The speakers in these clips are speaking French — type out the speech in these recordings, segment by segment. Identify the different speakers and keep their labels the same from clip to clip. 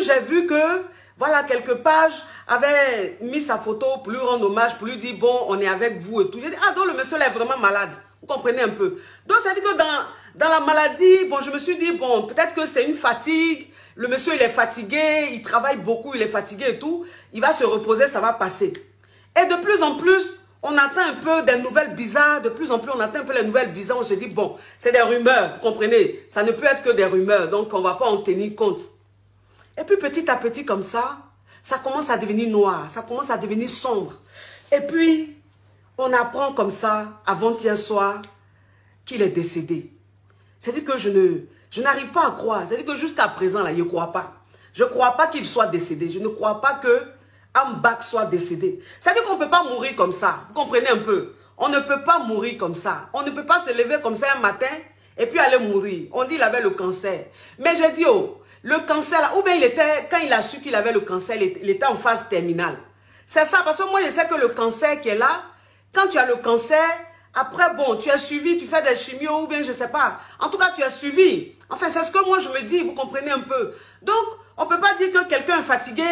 Speaker 1: puis j'ai vu que, voilà, quelques pages avaient mis sa photo pour lui rendre hommage, pour lui dire, bon, on est avec vous et tout. J'ai dit, ah, donc le monsieur là est vraiment malade. Vous comprenez un peu. Donc, ça dit que dans la maladie, bon, je me suis dit, bon, peut-être que c'est une fatigue. Le monsieur, il est fatigué, il travaille beaucoup, il est fatigué et tout. Il va se reposer, ça va passer. Et de plus en plus, on attend un peu des nouvelles bizarres. De plus en plus, on attend un peu les nouvelles bizarres. On se dit, bon, c'est des rumeurs, vous comprenez. Ça ne peut être que des rumeurs, donc on ne va pas en tenir compte. Et puis, petit à petit, comme ça commence à devenir noir, ça commence à devenir sombre. Et puis, on apprend comme ça, avant-hier soir, qu'il est décédé. C'est-à-dire que je n'arrive pas à croire. C'est-à-dire que jusqu'à présent, là, je ne crois pas. Je ne crois pas qu'il soit décédé. Je ne crois pas que Ambak soit décédé. C'est-à-dire qu'on ne peut pas mourir comme ça. Vous comprenez un peu? On ne peut pas mourir comme ça. On ne peut pas se lever comme ça un matin et puis aller mourir. On dit qu'il avait le cancer. Mais j'ai dit, oh, le cancer, là, ou bien il était, quand il a su qu'il avait le cancer, il était en phase terminale. C'est ça, parce que moi, je sais que le cancer qui est là, quand tu as le cancer, après, bon, tu as suivi, tu fais des chimios ou bien je ne sais pas. En tout cas, tu as suivi. Enfin, c'est ce que moi, je me dis, vous comprenez un peu. Donc, on ne peut pas dire que quelqu'un est fatigué,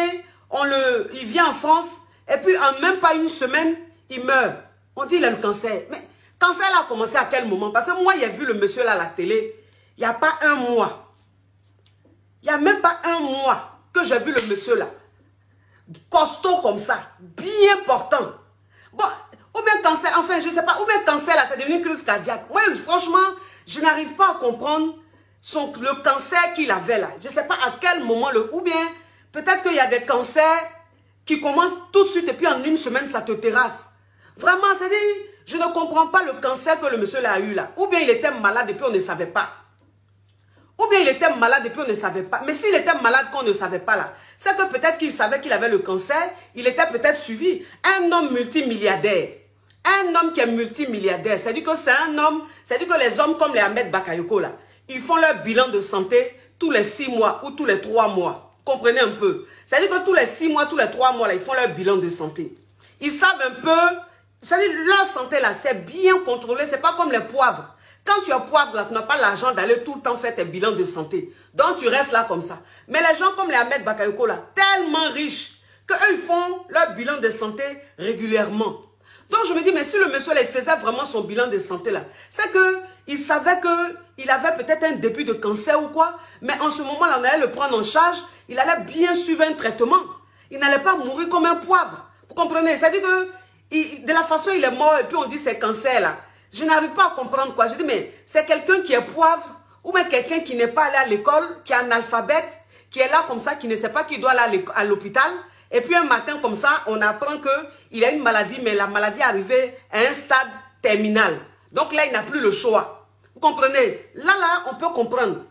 Speaker 1: il vient en France, et puis en même pas une semaine, il meurt. On dit qu'il a le cancer. Mais le cancer là a commencé à quel moment? Parce que moi, j'ai vu le monsieur là à la télé, il n'y a pas un mois. Il n'y a même pas un mois que j'ai vu le monsieur là. Costaud comme ça, bien portant. Bon, ou bien cancer, enfin, je ne sais pas, ou bien cancer là, c'est devenu une crise cardiaque. Moi, franchement, je n'arrive pas à comprendre le cancer qu'il avait là. Je ne sais pas à quel moment, ou bien, peut-être qu'il y a des cancers qui commencent tout de suite et puis en une semaine, ça te terrasse. Vraiment, c'est-à-dire, je ne comprends pas le cancer que le monsieur là a eu là. Ou bien il était malade et puis on ne savait pas. Ou bien il était malade et puis on ne savait pas. Mais s'il était malade qu'on ne savait pas là, c'est que peut-être qu'il savait qu'il avait le cancer, il était peut-être suivi. Un homme multimilliardaire. Un homme qui est multimilliardaire, c'est-à-dire que c'est un homme, c'est-à-dire que les hommes comme les Ahmed Bakayoko là, ils font leur bilan de santé tous les 6 mois ou tous les 3 mois. Comprenez un peu. C'est-à-dire que tous les 6 mois, tous les 3 mois là, ils font leur bilan de santé. Ils savent un peu, c'est-à-dire leur santé là, c'est bien contrôlé, c'est pas comme les poivres. Quand tu as poivre là, tu n'as pas l'argent d'aller tout le temps faire tes bilans de santé. Donc tu restes là comme ça. Mais les gens comme les Ahmed Bakayoko là, tellement riches, qu'eux ils font leur bilan de santé régulièrement. Donc je me dis, mais si le monsieur là, il faisait vraiment son bilan de santé là, c'est qu'il savait qu'il avait peut-être un début de cancer ou quoi, mais en ce moment là, on allait le prendre en charge, il allait bien suivre un traitement. Il n'allait pas mourir comme un poivre. Vous comprenez? C'est-à-dire que de la façon il est mort et puis on dit c'est cancer là. Je n'arrive pas à comprendre quoi. Je dis, mais c'est quelqu'un qui est poivre ou bien quelqu'un qui n'est pas allé à l'école, qui est analphabète, qui est là comme ça, qui ne sait pas qu'il doit aller à l'hôpital. Et puis un matin comme ça, on apprend qu'il a une maladie, mais la maladie est arrivée à un stade terminal. Donc là, il n'a plus le choix. Vous comprenez? Là, on peut comprendre.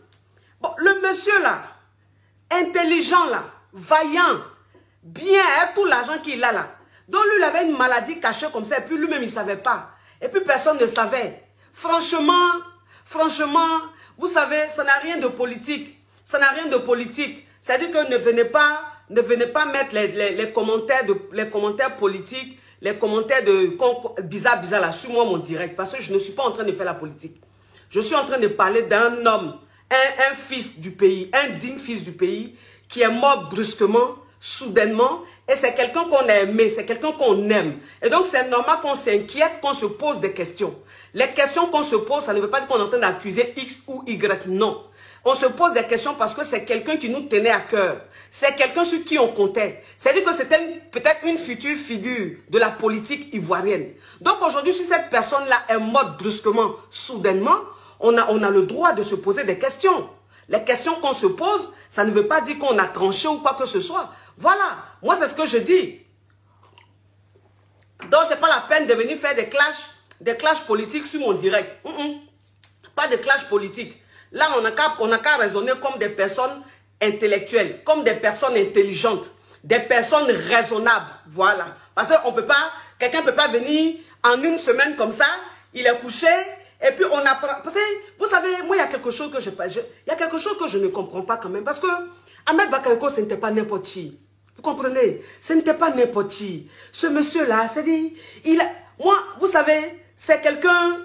Speaker 1: Bon, le monsieur là, intelligent là, vaillant, bien, hein, tout l'argent qu'il a là. Donc lui, il avait une maladie cachée comme ça, et puis lui-même, il ne savait pas. Et puis personne ne savait. Franchement, vous savez, ça n'a rien de politique. Ça n'a rien de politique. C'est-à-dire que ne venez pas mettre les commentaires politiques, les commentaires de bizarre là, sur moi mon direct. Parce que je ne suis pas en train de faire la politique. Je suis en train de parler d'un homme, un fils du pays, un digne fils du pays, qui est mort brusquement, soudainement, et c'est quelqu'un qu'on a aimé, c'est quelqu'un qu'on aime. Et donc c'est normal qu'on s'inquiète, qu'on se pose des questions. Les questions qu'on se pose, ça ne veut pas dire qu'on est en train d'accuser X ou Y, non. On se pose des questions parce que c'est quelqu'un qui nous tenait à cœur. C'est quelqu'un sur qui on comptait. C'est-à-dire que c'était peut-être une future figure de la politique ivoirienne. Donc aujourd'hui, si cette personne-là est morte brusquement, soudainement, on a le droit de se poser des questions. Les questions qu'on se pose, ça ne veut pas dire qu'on a tranché ou quoi que ce soit. Voilà, moi c'est ce que je dis. Donc c'est pas la peine de venir faire des clashs politiques sur mon direct. Pas de clash politique. Là, on n'a qu'à raisonner comme des personnes intellectuelles, comme des personnes intelligentes, des personnes raisonnables. Voilà. Parce qu'on peut pas, quelqu'un ne peut pas venir en une semaine comme ça, il est couché, et puis on apprend. Parce que, vous savez, moi, il y a quelque chose que je ne comprends pas quand même. Parce que Ahmed Bakayoko, ce n'était pas n'importe qui. Vous comprenez? Ce n'était pas n'importe qui. Ce monsieur-là, c'est-à-dire, moi, vous savez, c'est quelqu'un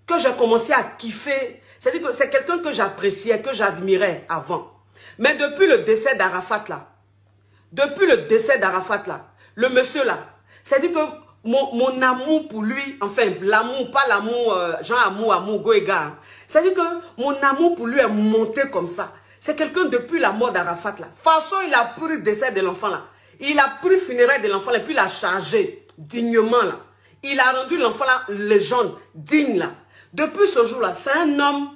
Speaker 1: que j'ai commencé à kiffer. C'est-à-dire que c'est quelqu'un que j'appréciais, que j'admirais avant. Mais depuis le décès d'Arafat là, le monsieur là, c'est-à-dire que mon amour pour lui, enfin l'amour, pas l'amour, genre amour, goéga, hein. C'est-à-dire que mon amour pour lui est monté comme ça. C'est quelqu'un depuis la mort d'Arafat là. De toute façon, il a pris le décès de l'enfant là. Il a pris le funérail de l'enfant là, et puis il a chargé dignement là. Il a rendu l'enfant là légende, digne là. Depuis ce jour là, c'est un homme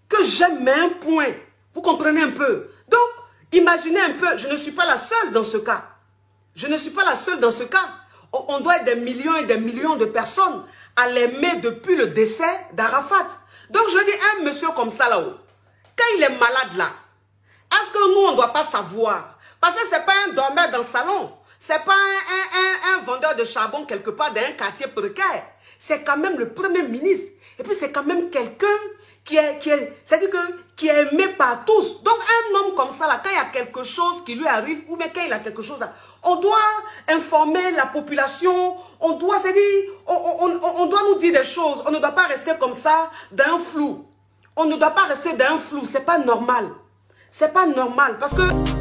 Speaker 1: que j'aime mais un point. Vous comprenez un peu? Donc, imaginez un peu, je ne suis pas la seule dans ce cas. Je ne suis pas la seule dans ce cas. On doit être des millions et des millions de personnes à l'aimer depuis le décès d'Arafat. Donc, je dis, un monsieur comme ça là-haut, quand il est malade là, est-ce que nous, on ne doit pas savoir? Parce que ce n'est pas un dormeur dans le salon. Ce n'est pas un vendeur de charbon quelque part dans un quartier précaire. C'est quand même le premier ministre. Et puis, c'est quand même quelqu'un c'est-à-dire qui est aimé par tous. Donc, un homme comme ça, là, quand il y a quelque chose qui lui arrive, ou bien quand il a quelque chose là, on doit informer la population, on doit, c'est-à-dire, on doit nous dire des choses. On ne doit pas rester comme ça, dans un flou. On ne doit pas rester dans un flou. C'est pas normal. C'est pas normal. Parce que...